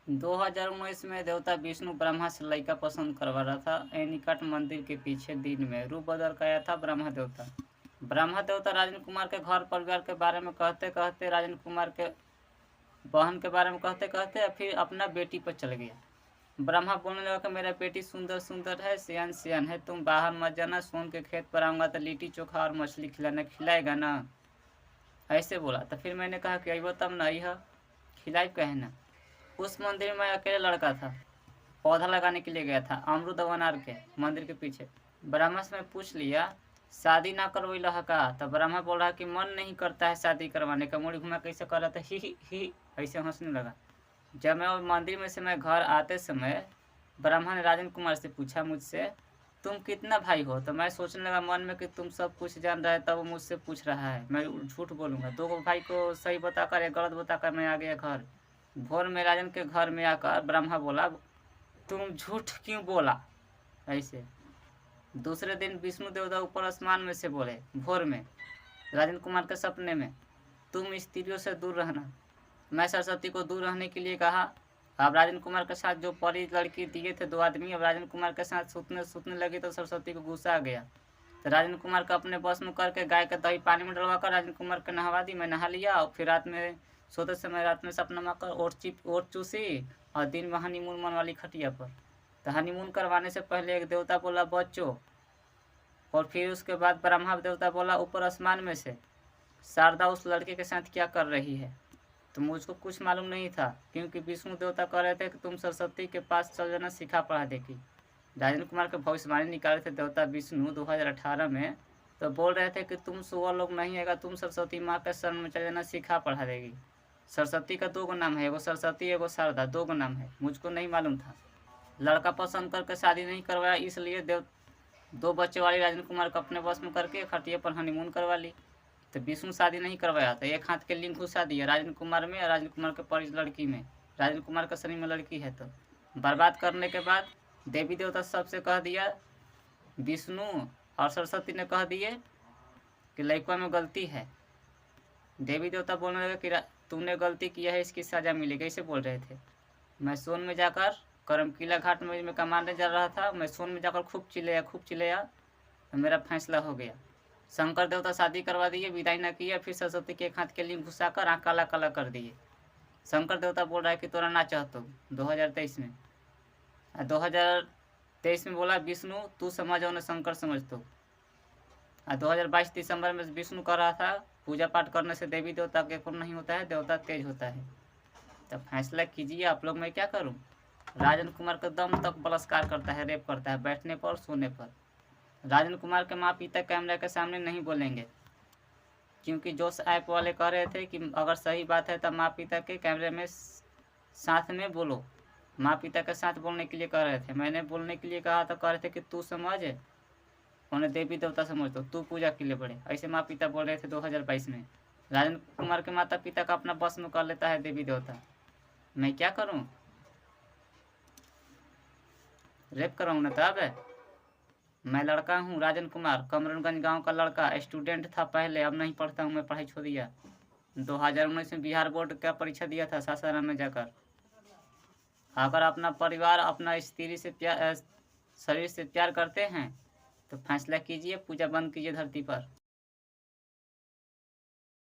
2019 में देवता विष्णु ब्रह्मा से लड़का पसंद करवा रहा था। एनीकट मंदिर के पीछे दिन में रूप बदल कर आया था ब्रह्मा देवता। ब्रह्मा देवता राजेंद्र कुमार के घर परिवार के बारे में कहते कहते, राजेंद्र कुमार के बहन के बारे में कहते कहते फिर अपना बेटी पर चल गया। ब्रह्मा बोलने लगा कि मेरा बेटी सुंदर सुंदर है, सियान सियान है, तुम बाहर मत जाना, सोन के खेत पर आऊँगा तो लिट्टी चोखा और मछली खिलाना, खिलाएगा ना? ऐसे बोला। तो फिर मैंने कहा कि अइबो तब ना, यह खिलाई कहना। उस मंदिर में अकेले लड़का था, पौधा लगाने के लिए गया था अमरूद अनार के मंदिर के पीछे। ब्रह्मा से मैं पूछ लिया शादी ना करवई लहा का? तो ब्रह्मा बोल रहा कि मन नहीं करता है शादी करवाने का। मुड़ी घुमा कैसे कर रहा था, ही ऐसे हंसने लगा। जब मैं मंदिर में से मैं घर आते समय ब्रह्मा ने राजेंद्र कुमार से पूछा मुझसे, तुम कितना भाई हो? तो मैं सोचने लगा मन में कि तुम सब कुछ जान रहा है, तब वो मुझसे पूछ रहा है, मैं झूठ बोलूँगा? 2 भाई को सही बताकर या गलत बताकर मैं आ गया घर। भोर में राजन के घर में आकर ब्रह्मा बोला, तुम झूठ क्यों बोला? ऐसे। दूसरे दिन विष्णु देवता ऊपर आसमान में से बोले भोर में राजेंद्र कुमार के सपने में, तुम स्त्रियों से दूर रहना। मैं सरस्वती को दूर रहने के लिए कहा। अब राजेंद्र कुमार के साथ जो परी लड़की दिए थे 2 आदमी, अब राजेंद्र कुमार के साथ सुतने लगी तो सरस्वती को गुस्सा आ गया। तो राजेंद्र कुमार को अपने बस में करके गाय का दही पानी में डलवा कर राजेंद्र कुमार को नहवा दी। मैं नहा लिया और फिर रात में सोते समय रात में सपना में कर ओट चूसी और दिन में हनीमून मन वाली खटिया पर। तो हनीमून करवाने से पहले एक देवता बोला बच्चों, और फिर उसके बाद ब्रह्मा देवता बोला ऊपर आसमान में से, शारदा उस लड़के के साथ क्या कर रही है? तो मुझको कुछ मालूम नहीं था, क्योंकि विष्णु देवता कह रहे थे कि तुम सरस्वती के पास चल जाना, सिखा पढ़ा देगी। राजेंद्र कुमार के भविष्यवाणी निकाले थे देवता विष्णु 2018 में, तो बोल रहे थे कि तुम सुअर लोग नहीं आएगा, तुम सरस्वती माँ के शरण में चल जाना, सिखा पढ़ा देगी। सरस्वती का 2 नाम है, एगो सरस्वती एगो शारदा, 2 नाम है, मुझको नहीं मालूम था। लड़का पसंद करके शादी नहीं करवाया, इसलिए 2 बच्चे वाली राजेंद्र कुमार को अपने बस में करके खटिया पर हनीमून करवा ली। तो विष्णु शादी नहीं करवाया था, एक हाथ के लिंक घुसा दिया राजेंद्र कुमार में और राजेंद्र कुमार के परिज लड़की में। राजेंद्र कुमार का शरीर में लड़की है, तो बर्बाद करने के बाद देवी देवता सबसे कह दिया, विष्णु और सरस्वती ने कह दिए कि लड़का में गलती है। देवी देवता बोलने लगे कि तुमने गलती किया है, इसकी सजा मिलेगी, ऐसे बोल रहे थे। मैं सोन में जाकर करमकीला घाट में कमाने जा रहा था, मैं सोन में जाकर खूब चिल्लाया तो मेरा फैसला हो गया। शंकर देवता शादी करवा दिए, विदाई न किया, फिर सरस्वती के एक हाथ के लिंग घुसाकर आँख काला काला कर दिए। शंकर देवता बोल रहा है कि तोरा ना चाहतो 2023 में। 2023 में बोला विष्णु तू समझ और शंकर समझतो। 2022 दिसंबर में विष्णु कह रहा था पूजा पाठ करने से देवी देवता के कुल नहीं होता है, देवता तेज होता है। तब फैसला कीजिए आप लोग, मैं क्या करूं? राजेंद्र कुमार का दम तक बलात्कार करता है, रेप करता है, बैठने पर और सोने पर। राजेंद्र कुमार के माँ पिता कैमरा के सामने नहीं बोलेंगे, क्योंकि जोश ऐप वाले कह रहे थे कि अगर सही बात है तब माँ पिता के कैमरे में साथ में बोलो। माँ पिता के साथ बोलने के लिए कह रहे थे, मैंने बोलने के लिए कहा तो कह रहे थे कि तू समझ, उन्हें देवी देवता समझ दो, तू पूजा के लिए बढ़े, ऐसे माँ पिता बोल रहे थे 2022 में। राजेंद्र कुमार के माता पिता का अपना बस में कर लेता है देवी देवता, मैं क्या करूं? रेप कराऊं ना? तब मैं लड़का हूं राजेंद्र कुमार, कमरनगंज गांव का लड़का, स्टूडेंट था पहले, अब नहीं पढ़ता हूं, मैं पढ़ाई छोड़ दिया। 2019 में बिहार बोर्ड का परीक्षा दिया था सासाराम में जाकर। अगर अपना परिवार अपना स्त्री से प्यार, शरीर से प्यार करते हैं तो फैसला कीजिए, पूजा बंद कीजिए धरती पर।